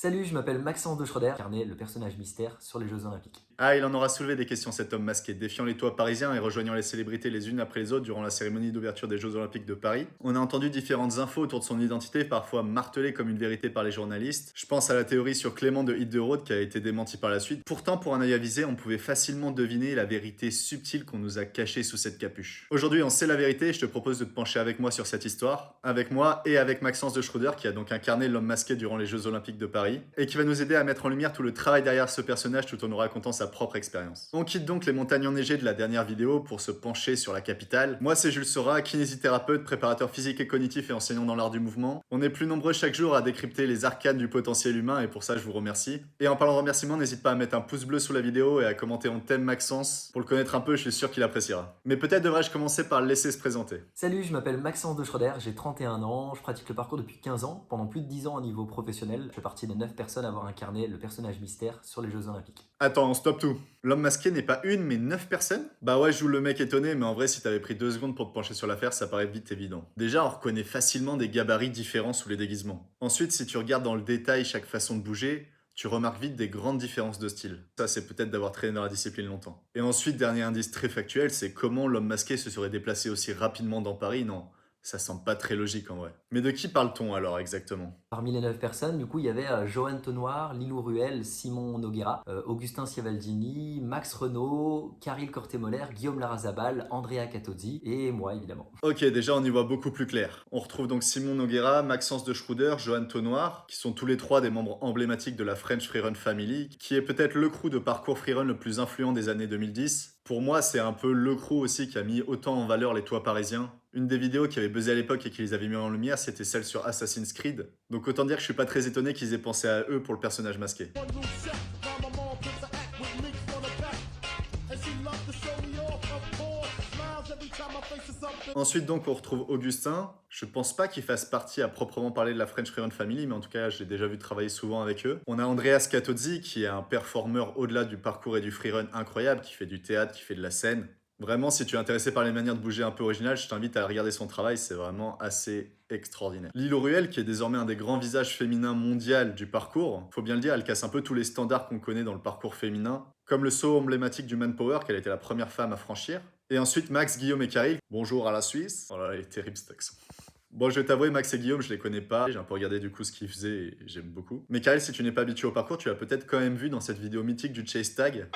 Salut, je m'appelle Maxence de Schroeder, incarné le personnage mystère sur les Jeux Olympiques. Ah, il en aura soulevé des questions cet homme masqué, défiant les toits parisiens et rejoignant les célébrités les unes après les autres durant la cérémonie d'ouverture des Jeux Olympiques de Paris. On a entendu différentes infos autour de son identité, parfois martelées comme une vérité par les journalistes. Je pense à la théorie sur Clément de Hit de Road qui a été démentie par la suite. Pourtant, pour un œil avisé, on pouvait facilement deviner la vérité subtile qu'on nous a cachée sous cette capuche. Aujourd'hui, on sait la vérité et je te propose de te pencher avec moi sur cette histoire, avec moi et avec Maxence de Schroeder qui a donc incarné l'homme masqué durant les Jeux Olympiques de Paris et qui va nous aider à mettre en lumière tout le travail derrière ce personnage tout en nous racontant sa propre expérience. On quitte donc les montagnes enneigées de la dernière vidéo pour se pencher sur la capitale. Moi c'est Jules Sora, kinésithérapeute, préparateur physique et cognitif et enseignant dans l'art du mouvement. On est plus nombreux chaque jour à décrypter les arcanes du potentiel humain et pour ça je vous remercie. Et en parlant de remerciements, n'hésite pas à mettre un pouce bleu sous la vidéo et à commenter on t'aime Maxence. Pour le connaître un peu, je suis sûr qu'il appréciera. Mais peut-être devrais-je commencer par le laisser se présenter. Salut, je m'appelle Maxence de Schroeder, j'ai 31 ans, je pratique le parcours depuis 15 ans, pendant plus de 10 ans au niveau professionnel. Je fais partie des 9 personnes à avoir incarné le personnage mystère sur les Jeux Olympiques. Attends, on stoppe tout. L'homme masqué n'est pas une, mais 9 personnes? Bah ouais, je joue le mec étonné, mais en vrai, si t'avais pris 2 secondes pour te pencher sur l'affaire, ça paraît vite évident. Déjà, on reconnaît facilement des gabarits différents sous les déguisements. Ensuite, si tu regardes dans le détail chaque façon de bouger, tu remarques vite des grandes différences de style. Ça, c'est peut-être d'avoir traîné dans la discipline longtemps. Et ensuite, dernier indice très factuel, c'est comment l'homme masqué se serait déplacé aussi rapidement dans Paris, non. Ça semble pas très logique en vrai. Mais de qui parle-t-on alors exactement? Parmi les 9 personnes, du coup, il y avait Johan Tenoir, Lilou Ruel, Simon Noguera, Augustin Schiavaldini, Max Renaud, Caril Cortemoller, Guillaume Larrazabal, Andrea Catozzi et moi évidemment. Ok, déjà on y voit beaucoup plus clair. On retrouve donc Simon Noguera, Maxence de Schroeder, Johan Tenoir, qui sont tous les trois des membres emblématiques de la French Freerun Family, qui est peut-être le crew de parcours freerun le plus influent des années 2010. Pour moi, c'est un peu le crew aussi qui a mis autant en valeur les toits parisiens. Une des vidéos qui avait buzzé à l'époque et qui les avait mis en lumière, c'était celle sur Assassin's Creed. Donc autant dire que je suis pas très étonné qu'ils aient pensé à eux pour le personnage masqué. Ensuite donc on retrouve Augustin. Je pense pas qu'il fasse partie à proprement parler de la French Freerun Family, mais en tout cas je l'ai déjà vu travailler souvent avec eux. On a Andreas Catozzi qui est un performeur au-delà du parcours et du freerun incroyable, qui fait du théâtre, qui fait de la scène. Vraiment, si tu es intéressé par les manières de bouger un peu originales, je t'invite à regarder son travail, c'est vraiment assez extraordinaire. Lilo Ruel, qui est désormais un des grands visages féminins mondial du parcours, faut bien le dire, elle casse un peu tous les standards qu'on connaît dans le parcours féminin, comme le saut emblématique du Manpower, qu'elle était la première femme à franchir. Et ensuite, Max, Guillaume et Caril. Bonjour à la Suisse. Oh là là, il est terrible cet accent. Bon, je vais t'avouer, Max et Guillaume, je les connais pas. J'ai un peu regardé du coup ce qu'ils faisaient et j'aime beaucoup. Mais Caril, si tu n'es pas habitué au parcours, tu as peut-être quand même vu dans cette vidéo mythique du chase tag.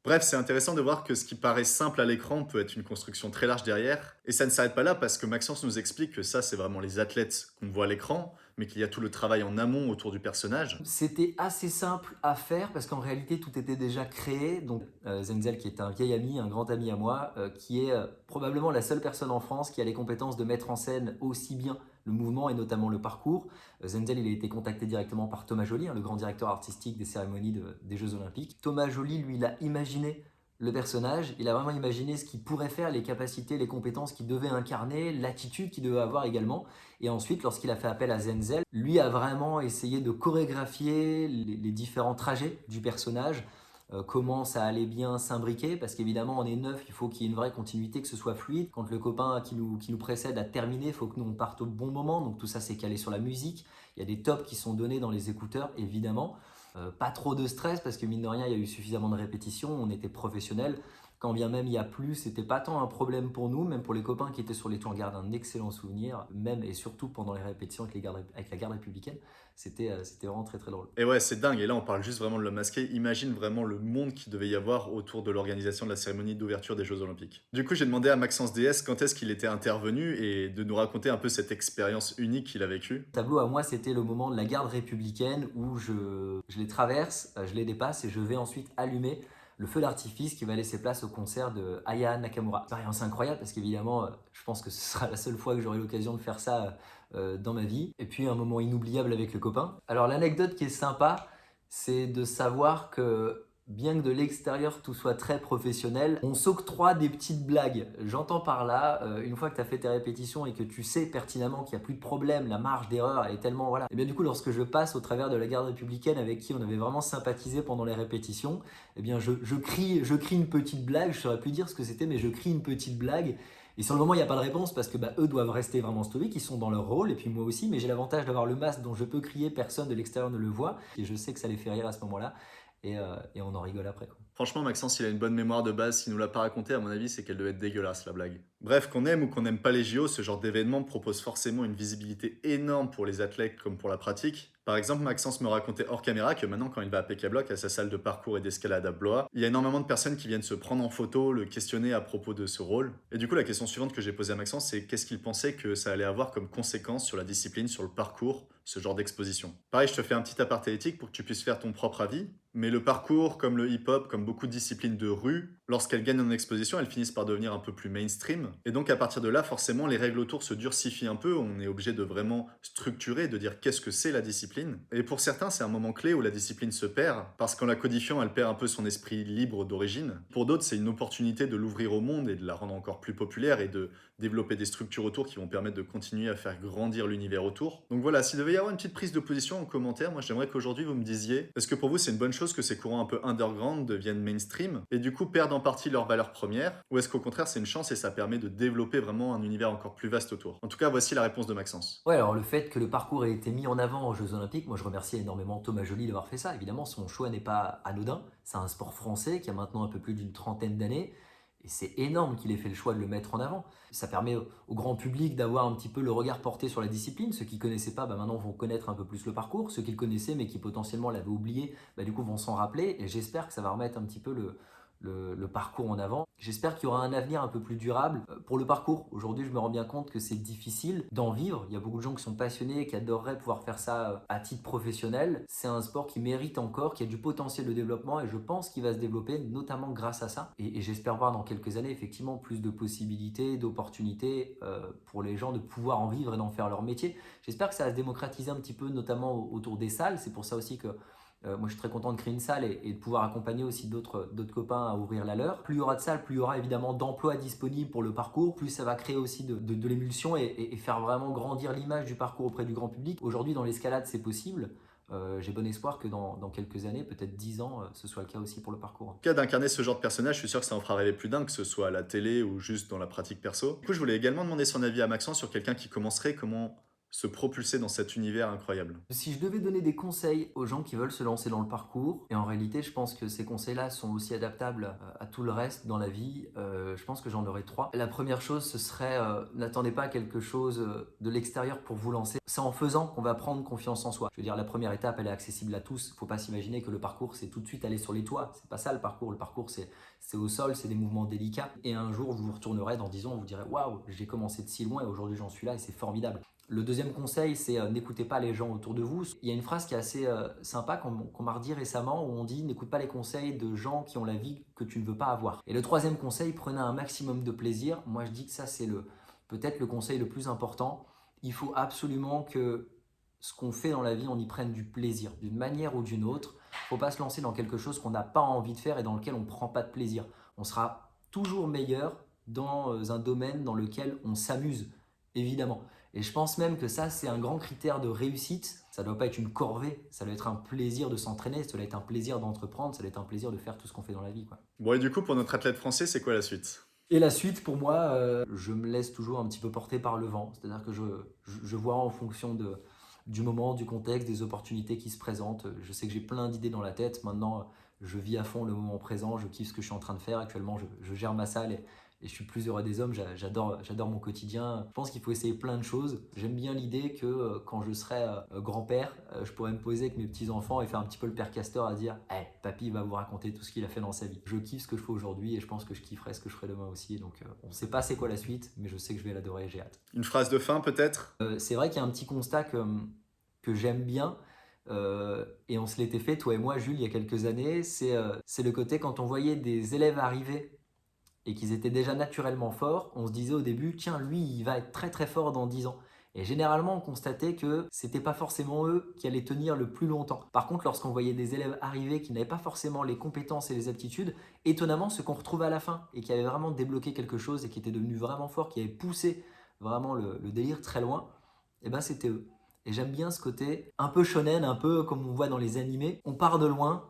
Bref, c'est intéressant de voir que ce qui paraît simple à l'écran peut être une construction très large derrière. Et ça ne s'arrête pas là parce que Maxence nous explique que ça, c'est vraiment les athlètes qu'on voit à l'écran, mais qu'il y a tout le travail en amont autour du personnage. C'était assez simple à faire parce qu'en réalité tout était déjà créé. Donc Zenzel qui est un vieil ami, un grand ami à moi, qui est probablement la seule personne en France qui a les compétences de mettre en scène aussi bien le mouvement et notamment le parcours. Zenzel il a été contacté directement par Thomas Joly, le grand directeur artistique des cérémonies des Jeux Olympiques. Thomas Joly lui il a imaginé le personnage, il a vraiment imaginé ce qu'il pourrait faire, les capacités, les compétences qu'il devait incarner, l'attitude qu'il devait avoir également. Et ensuite, lorsqu'il a fait appel à Zenzel, lui a vraiment essayé de chorégraphier les différents trajets du personnage, comment ça allait bien s'imbriquer, parce qu'évidemment on est neuf, il faut qu'il y ait une vraie continuité, que ce soit fluide. Quand le copain qui nous précède a terminé, il faut que nous on parte au bon moment, donc tout ça c'est calé sur la musique. Il y a des tops qui sont donnés dans les écouteurs, évidemment. Pas trop de stress parce que mine de rien il y a eu suffisamment de répétitions, on était professionnels. Quand bien même il y a plus, c'était pas tant un problème pour nous, même pour les copains qui étaient sur les tours, on garde un excellent souvenir, même et surtout pendant les répétitions avec la garde républicaine, c'était vraiment très très drôle. Et ouais, c'est dingue. Et là, on parle juste vraiment de l'homme masqué. Imagine vraiment le monde qu'il devait y avoir autour de l'organisation de la cérémonie d'ouverture des Jeux Olympiques. Du coup, j'ai demandé à Maxence DS quand est-ce qu'il était intervenu et de nous raconter un peu cette expérience unique qu'il a vécue. Le tableau à moi, c'était le moment de la garde républicaine où je les traverse, je les dépasse et je vais ensuite allumer le feu d'artifice qui va laisser place au concert de Aya Nakamura. Expérience incroyable parce qu'évidemment, je pense que ce sera la seule fois que j'aurai l'occasion de faire ça dans ma vie. Et puis un moment inoubliable avec le copain. Alors l'anecdote qui est sympa, c'est de savoir que bien que de l'extérieur tout soit très professionnel, on s'octroie des petites blagues. J'entends par là, une fois que tu as fait tes répétitions et que tu sais pertinemment qu'il n'y a plus de problème, la marge d'erreur elle est tellement voilà. Et bien du coup lorsque je passe au travers de la garde républicaine avec qui on avait vraiment sympathisé pendant les répétitions, eh bien je crie une petite blague, je saurais plus dire ce que c'était mais je crie une petite blague. Et sur le moment, il n'y a pas de réponse parce que eux doivent rester vraiment stoïques, ils sont dans leur rôle, et puis moi aussi, mais j'ai l'avantage d'avoir le masque dont je peux crier, personne de l'extérieur ne le voit, et je sais que ça les fait rire à ce moment-là, et on en rigole après, quoi. Franchement, Maxence, il a une bonne mémoire de base. S'il nous l'a pas raconté, à mon avis, c'est qu'elle devait être dégueulasse, la blague. Bref, qu'on aime ou qu'on n'aime pas les JO, ce genre d'événement propose forcément une visibilité énorme pour les athlètes comme pour la pratique. Par exemple, Maxence me racontait hors caméra que maintenant, quand il va à PK Block, à sa salle de parcours et d'escalade à Blois, il y a énormément de personnes qui viennent se prendre en photo, le questionner à propos de ce rôle. Et du coup, la question suivante que j'ai posée à Maxence, c'est qu'est-ce qu'il pensait que ça allait avoir comme conséquence sur la discipline, sur le parcours, ce genre d'exposition. Pareil, je te fais un petit aparté éthique pour que tu puisses faire ton propre avis. Mais le parcours, comme le hip-hop, comme beaucoup de disciplines de rue, lorsqu'elles gagnent en exposition, elles finissent par devenir un peu plus mainstream. Et donc à partir de là, forcément, les règles autour se durcifient un peu. On est obligé de vraiment structurer, de dire qu'est-ce que c'est la discipline. Et pour certains, c'est un moment clé où la discipline se perd, parce qu'en la codifiant, elle perd un peu son esprit libre d'origine. Pour d'autres, c'est une opportunité de l'ouvrir au monde et de la rendre encore plus populaire et de développer des structures autour qui vont permettre de continuer à faire grandir l'univers autour. Donc voilà, s'il devait y avoir une petite prise de position en commentaire, moi j'aimerais qu'aujourd'hui vous me disiez, est-ce que pour vous c'est une bonne chose que ces courants un peu underground deviennent mainstream et du coup perdent en partie leurs valeurs premières, ou est-ce qu'au contraire c'est une chance et ça permet de développer vraiment un univers encore plus vaste autour? En tout cas, voici la réponse de Maxence. Ouais, alors le fait que le parcours ait été mis en avant aux Jeux Olympiques, moi je remercie énormément Thomas Joly d'avoir fait ça. Évidemment, son choix n'est pas anodin. C'est un sport français qui a maintenant un peu plus d'une trentaine d'années. Et c'est énorme qu'il ait fait le choix de le mettre en avant. Ça permet au grand public d'avoir un petit peu le regard porté sur la discipline. Ceux qui ne connaissaient pas, maintenant vont connaître un peu plus le parcours. Ceux qui le connaissaient mais qui potentiellement l'avaient oublié, du coup vont s'en rappeler. Et j'espère que ça va remettre un petit peu le parcours en avant. J'espère qu'il y aura un avenir un peu plus durable pour le parcours. Aujourd'hui, je me rends bien compte que c'est difficile d'en vivre. Il y a beaucoup de gens qui sont passionnés, qui adoreraient pouvoir faire ça à titre professionnel. C'est un sport qui mérite encore, qui a du potentiel de développement et je pense qu'il va se développer notamment grâce à ça. Et j'espère voir dans quelques années effectivement plus de possibilités, d'opportunités pour les gens de pouvoir en vivre et d'en faire leur métier. J'espère que ça va se démocratiser un petit peu, notamment autour des salles. C'est pour ça aussi que moi, je suis très content de créer une salle et de pouvoir accompagner aussi d'autres copains à ouvrir la leur. Plus il y aura de salles, plus il y aura évidemment d'emplois disponibles pour le parcours, plus ça va créer aussi de l'émulsion et faire vraiment grandir l'image du parcours auprès du grand public. Aujourd'hui, dans l'escalade, c'est possible. J'ai bon espoir que dans quelques années, peut-être 10 ans, ce soit le cas aussi pour le parcours. En tout cas, d'incarner ce genre de personnage, je suis sûr que ça en fera rêver plus d'un, que ce soit à la télé ou juste dans la pratique perso. Du coup, je voulais également demander son avis à Maxence sur quelqu'un qui commencerait, comment se propulser dans cet univers incroyable. Si je devais donner des conseils aux gens qui veulent se lancer dans le parcours, et en réalité je pense que ces conseils-là sont aussi adaptables à tout le reste dans la vie, je pense que j'en aurais trois. La première chose, ce serait n'attendez pas quelque chose de l'extérieur pour vous lancer. C'est en faisant qu'on va prendre confiance en soi. Je veux dire, la première étape, elle est accessible à tous. Faut pas s'imaginer que le parcours, c'est tout de suite aller sur les toits. C'est pas ça le parcours. Le parcours, c'est au sol, c'est des mouvements délicats. Et un jour, vous vous retournerez dans 10 ans, vous direz waouh, j'ai commencé de si loin et aujourd'hui j'en suis là et c'est formidable. Le deuxième conseil, c'est n'écoutez pas les gens autour de vous. Il y a une phrase qui est assez sympa qu'on m'a redit récemment où on dit n'écoute pas les conseils de gens qui ont la vie que tu ne veux pas avoir. Et le troisième conseil, prenez un maximum de plaisir. Moi, je dis que ça, c'est peut-être le conseil le plus important. Il faut absolument que ce qu'on fait dans la vie, on y prenne du plaisir, d'une manière ou d'une autre. Il ne faut pas se lancer dans quelque chose qu'on n'a pas envie de faire et dans lequel on ne prend pas de plaisir. On sera toujours meilleur dans un domaine dans lequel on s'amuse, évidemment. Et je pense même que ça, c'est un grand critère de réussite. Ça ne doit pas être une corvée, ça doit être un plaisir de s'entraîner, ça doit être un plaisir d'entreprendre, ça doit être un plaisir de faire tout ce qu'on fait dans la vie, quoi. Bon, et du coup, pour notre athlète français, c'est quoi la suite? Et la suite, pour moi, je me laisse toujours un petit peu porter par le vent. C'est-à-dire que je vois en fonction du moment, du contexte, des opportunités qui se présentent. Je sais que j'ai plein d'idées dans la tête. Maintenant, je vis à fond le moment présent, je kiffe ce que je suis en train de faire. Actuellement, je gère ma salle et je suis plus heureux des hommes. J'adore mon quotidien. Je pense qu'il faut essayer plein de choses. J'aime bien l'idée que quand je serai grand-père, je pourrais me poser avec mes petits-enfants et faire un petit peu le père castor à dire hey, « Papy va vous raconter tout ce qu'il a fait dans sa vie ». Je kiffe ce que je fais aujourd'hui et je pense que je kifferai ce que je ferai demain aussi. Donc on ne sait pas c'est quoi la suite, mais je sais que je vais l'adorer et j'ai hâte. Une phrase de fin peut-être? C'est vrai qu'il y a un petit constat que j'aime bien. Et on se l'était fait, toi et moi, Jules, il y a quelques années. C'est le côté quand on voyait des élèves arriver et qu'ils étaient déjà naturellement forts, on se disait au début, tiens, lui, il va être très très fort dans 10 ans. Et généralement, on constatait que c'était pas forcément eux qui allaient tenir le plus longtemps. Par contre, lorsqu'on voyait des élèves arriver qui n'avaient pas forcément les compétences et les aptitudes, étonnamment, ceux qu'on retrouve à la fin et qui avaient vraiment débloqué quelque chose et qui étaient devenus vraiment forts, qui avaient poussé vraiment le délire très loin, et ben c'était eux. Et j'aime bien ce côté un peu shonen, un peu comme on voit dans les animés. On part de loin,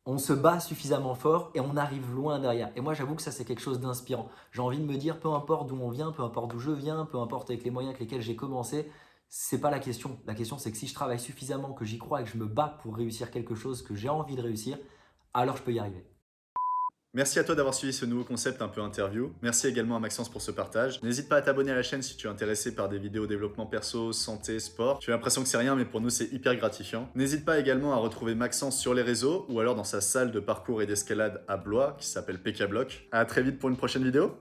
on se bat suffisamment fort et on arrive loin derrière. Et moi, j'avoue que ça, c'est quelque chose d'inspirant. J'ai envie de me dire, peu importe d'où on vient, peu importe d'où je viens, peu importe avec les moyens avec lesquels j'ai commencé, c'est pas la question. La question, c'est que si je travaille suffisamment, que j'y crois et que je me bats pour réussir quelque chose que j'ai envie de réussir, alors je peux y arriver. Merci à toi d'avoir suivi ce nouveau concept un peu interview. Merci également à Maxence pour ce partage. N'hésite pas à t'abonner à la chaîne si tu es intéressé par des vidéos développement perso, santé, sport. Tu as l'impression que c'est rien, mais pour nous c'est hyper gratifiant. N'hésite pas également à retrouver Maxence sur les réseaux ou alors dans sa salle de parcours et d'escalade à Blois qui s'appelle PK Block. À très vite pour une prochaine vidéo.